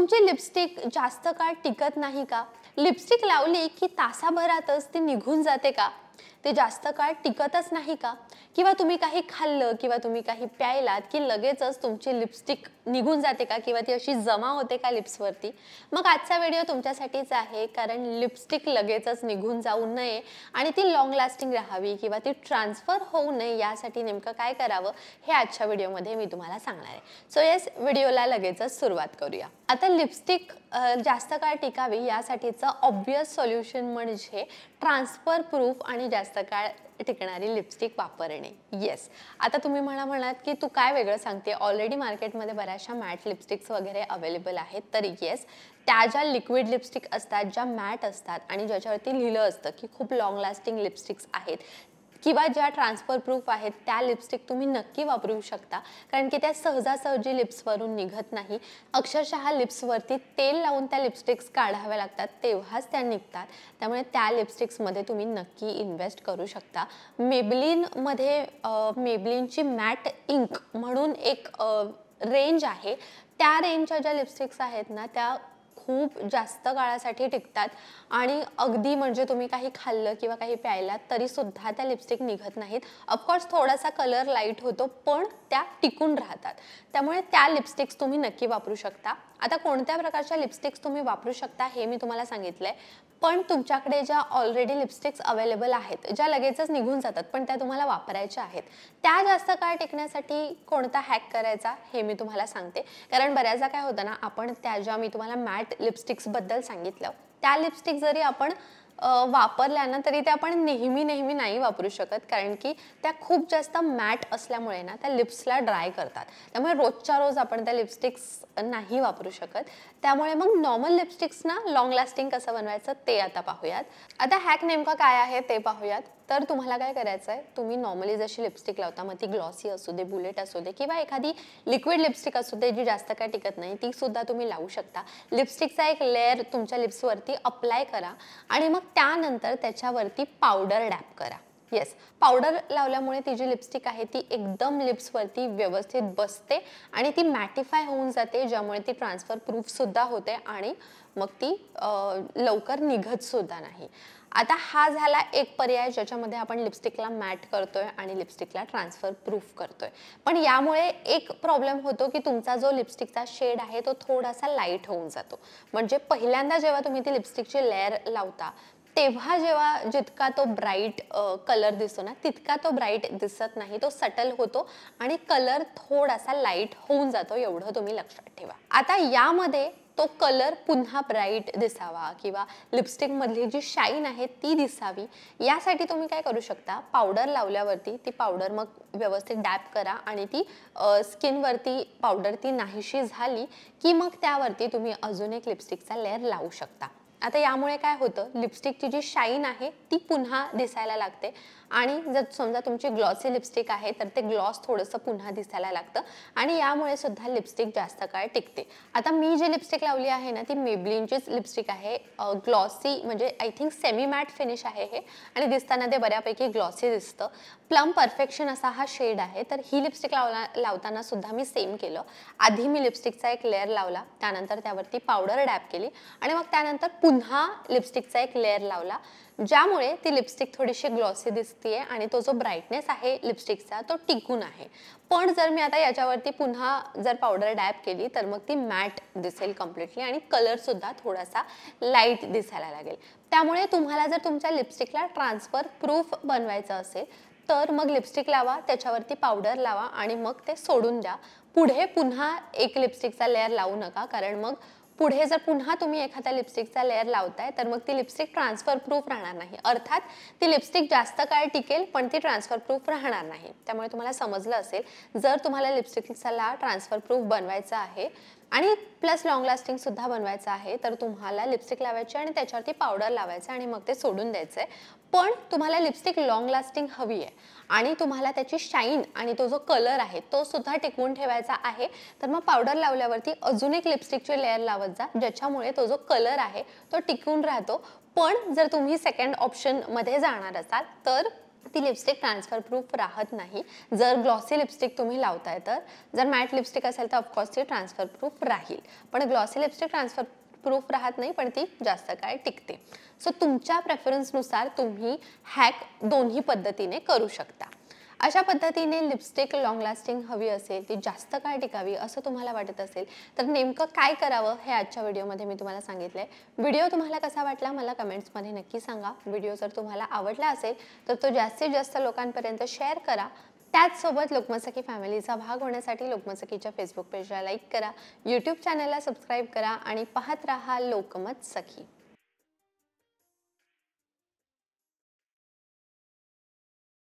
तुमची लिपस्टिक जास्त काळ टिकत नाही का? लिपस्टिक लावली की तासाभरातच ती निघून जाते का? ते जास्त काळ टिकतच नाही का? किंवा तुम्ही काही खाल्लं किंवा तुम्ही काही प्यायलात की लगेचच तुमची लिपस्टिक निघून जाते का किंवा ती अशी जमा होते का लिप्सवरती? मग आजचा व्हिडिओ तुमच्यासाठीच आहे, कारण लिपस्टिक लगेचच निघून जाऊ नये आणि ती लॉंग लास्टिंग राहावी किंवा ती ट्रान्सफर होऊ नये यासाठी नेमकं काय करावं हे आजच्या व्हिडिओमध्ये मी तुम्हाला सांगणार आहे. सो येस, व्हिडिओला लगेचच सुरुवात करूया. आता लिपस्टिक जास्त काळ टिकावी यासाठीचं ऑब्वियस सोल्युशन म्हणजे ट्रान्सफर प्रूफ आणि जास्त काळ टिकणारी लिपस्टिक वापरणे. येस, आता तुम्ही म्हणाल की तू काय वेगळं सांगते, ऑलरेडी मार्केटमध्ये बऱ्याचशा मॅट लिपस्टिक्स वगैरे अवेलेबल आहेत. तर येस, त्या ज्या लिक्विड लिपस्टिक असतात, ज्या मॅट असतात आणि ज्याच्यावरती लिहिलं असतं की खूप लॉंग लास्टिंग लिपस्टिक्स आहेत किंवा ज्या ट्रान्सफर प्रूफ आहेत, त्या लिपस्टिक तुम्ही नक्की वापरू शकता, कारण की त्या सहजासहजी लिप्सवरून निघत नाही. अक्षरशः लिप्सवरती तेल लावून त्या लिपस्टिक्स काढाव्या लागतात, तेव्हाच त्या निघतात. त्यामुळे त्या लिपस्टिक्समध्ये तुम्ही नक्की इन्व्हेस्ट करू शकता. मेबलिनमध्ये मेबलिनची मॅट इंक म्हणून एक रेंज आहे. त्या रेंजच्या ज्या लिपस्टिक्स आहेत ना, त्या खूप जास्त काळासाठी टिकतात आणि अगदी म्हणजे तुम्ही काही खाल्लं किंवा काही प्यायलात तरी सुद्धा त्या लिपस्टिक निघत नाहीत. ऑफकोर्स थोडासा कलर लाईट होतो, पण त्या टिकून राहतात. त्यामुळे त्या लिपस्टिक्स तुम्ही नक्की वापरू शकता. आता कोणत्या प्रकारच्या लिपस्टिक्स तुम्ही वापरू शकता हे मी तुम्हाला सांगितलंय, पण तुमच्याकडे ज्या ऑलरेडी लिपस्टिक्स अवेलेबल आहेत, ज्या लगेचच निघून जातात पण त्या तुम्हाला वापरायच्या आहेत, त्या जास्त काळ टिकण्यासाठी कोणता हॅक करायचा हे मी तुम्हाला सांगते. कारण बऱ्याचदा काय होतं ना, आपण त्या ज्या मी तुम्हाला मॅट लिपस्टिक्सबद्दल सांगितलं, त्या लिपस्टिक जरी आपण वापरल्या ना तरी त्या आपण नेहमी नाही वापरू शकत, कारण की त्या खूप जास्त मॅट असल्यामुळे ना त्या लिप्सला ड्राय करतात. त्यामुळे रोजच्या रोज आपण त्या लिपस्टिक्स नाही वापरू शकत. त्यामुळे मग नॉर्मल लिपस्टिक्स ना लॉंग लास्टिंग कसं बनवायचं ते आता पाहूयात. आता हॅक नेमकं काय आहे ते पाहूयात. तर तुम्हाला काय करायचं आहे, तुम्ही नॉर्मली जशी लिपस्टिक लावता, मग ती ग्लॉसी असू दे, बुलेट असू दे किंवा एखादी लिक्विड लिपस्टिक असू दे जी जास्त काय टिकत नाही, ती सुद्धा तुम्ही लावू शकता. लिपस्टिकचा एक लेअर तुमच्या लिप्सवरती अप्लाय करा आणि मग त्यानंतर त्याच्यावरती पावडर डॅप करा. येस, पावडर लावल्यामुळे ती जी लिपस्टिक आहे ती एकदम लिप्सवरती व्यवस्थित बसते आणि ती मॅटिफाय होऊन जाते, ज्यामुळे ती ट्रान्सफर प्रूफ सुद्धा होते आणि मग ती लवकर निघत सुद्धा नाही. आता हा झाला एक पर्याय ज्याच्यामध्ये आपण लिपस्टिकला मॅट करतोय आणि लिपस्टिकला ट्रान्सफर प्रूफ करतोय. पण यामुळे एक प्रॉब्लेम होतो की तुमचा जो लिपस्टिकचा शेड आहे तो थोडासा लाईट होऊन जातो. म्हणजे पहिल्यांदा जेव्हा तुम्ही ती लिपस्टिकची लेअर लावता तेव्हा जेव्हा जितका तो ब्राईट कलर दिसतो ना, तितका तो ब्राईट दिसत नाही, तो सटल होतो आणि कलर थोडासा लाईट होऊन जातो, एवढं तुम्ही लक्षात ठेवा. आता यामध्ये तो कलर पुन्हा ब्राईट दिसावा किंवा लिपस्टिक मधली जी शाईन आहे ती दिसावी, यासाठी तुम्ही काय करू शकता, पावडर लावल्यावरती ती पावडर मग व्यवस्थित डॅप करा आणि ती स्किनवरती पावडर ती नाहीशी झाली की मग त्यावरती तुम्ही अजून एक लिपस्टिकचा लेअर लावू शकता. आता यामुळे काय होतं, लिपस्टिकची जी शाईन आहे ती पुन्हा दिसायला लागते आणि जर समजा तुमची ग्लॉसी लिपस्टिक आहे तर ते ग्लॉस थोडंसं पुन्हा दिसायला लागतं आणि यामुळे सुद्धा लिपस्टिक जास्त काळ टिकते. आता मी जी लिपस्टिक लावली आहे ना, ती मेबलिनचीच लिपस्टिक आहे. ग्लॉसी म्हणजे I think semi matte finish आहे हे आणि दिसताना ते बऱ्यापैकी ग्लॉसी दिसतं. प्लम परफेक्शन असा हा शेड आहे. तर ही लिपस्टिक लावताना सुद्धा मी सेम केलं. आधी मी लिपस्टिकचा एक लेअर लावला, त्यानंतर त्यावरती पावडर डॅप केली आणि मग त्यानंतर पुन्हा लिपस्टिकचा एक लेअर लावला, ज्यामुळे ती लिपस्टिक थोडीशी ग्लॉसी दिसतेय आणि तो जो ब्राईटनेस आहे लिपस्टिकचा तो टिकून आहे. पण जर मी आता याच्यावरती पुन्हा जर पावडर डॅप केली तर मग ती मॅट दिसेल कम्प्लिटली आणि कलर सुद्धा थोडासा लाईट दिसायला लागेल. त्यामुळे तुम्हाला जर तुमच्या लिपस्टिकला ट्रान्सफर प्रूफ बनवायचं असेल तर मग लिपस्टिक लावा, त्याच्यावरती पावडर लावा आणि मग ते सोडून द्या. पुढे पुन्हा एक लिपस्टिकचा लेअर लावू नका, कारण मग पुढे जर पुन्हा तुम्ही एखादा लिपस्टिकचा लेअर लावताय तर मग ती लिपस्टिक ट्रान्सफर प्रूफ राहणार नाही. अर्थात ती लिपस्टिक जास्त काळ टिकेल पण ती ट्रान्सफर प्रूफ राहणार नाही. त्यामुळे तुम्हाला समजलं असेल, जर तुम्हाला लिपस्टिकला ट्रान्सफर प्रूफ बनवायचं आहे आणि प्लस लॉंग लास्टिंग सुद्धा बनवायचं आहे तर तुम्हाला लिपस्टिक लावायची आणि त्याच्यावरती पावडर लावायचं आणि मग ते सोडून द्यायचंय. पण तुम्हाला लिपस्टिक लॉंग लास्टिंग हवी आहे आणि तुम्हाला त्याची शाईन आणि तो जो कलर आहे तो सुद्धा टिकवून ठेवायचा आहे, तर मग पावडर लावल्यावरती अजून एक लिपस्टिकची लेअर लावत जा, ज्याच्यामुळे तो जो कलर आहे तो टिकून राहतो. पण जर तुम्ही सेकंड ऑप्शन मध्ये जाणार असाल तर ती लिपस्टिक ट्रान्सफर प्रूफ राहत नाही जर ग्लॉसी लिपस्टिक तुम्ही लावताय तर. जर मॅट लिपस्टिक असेल तर ऑफकोर्स ती ट्रान्सफर प्रूफ राहील, पण ग्लॉसी लिपस्टिक ट्रान्सफर प्रूफ राहत नाही, पण ती जास्त काळ टिकते. सो तुमच्या प्रेफरन्सनुसार तुम्ही हॅक दोन्ही पद्धतीने करू शकता. अशा पद्धतीने लिपस्टिक लॉंग लास्टिंग हवी असेल, ती जास्त काळ टिकावी असं तुम्हाला वाटत असेल तर नेमकं काय करावं हे आजच्या व्हिडिओमध्ये मी तुम्हाला सांगितलंय. व्हिडिओ तुम्हाला कसा वाटला मला कमेंट्समध्ये नक्की सांगा. व्हिडिओ जर तुम्हाला आवडला असेल तर तो जास्तीत जास्त लोकांपर्यंत शेअर करा. त्याचसोबत लोकमत सखी फॅमिलीचा भाग होण्यासाठी लोकमत सखीच्या फेसबुक पेजला लाईक करा, यूट्यूब चॅनलला सबस्क्राईब करा आणि पाहत राहा लोकमत सखी.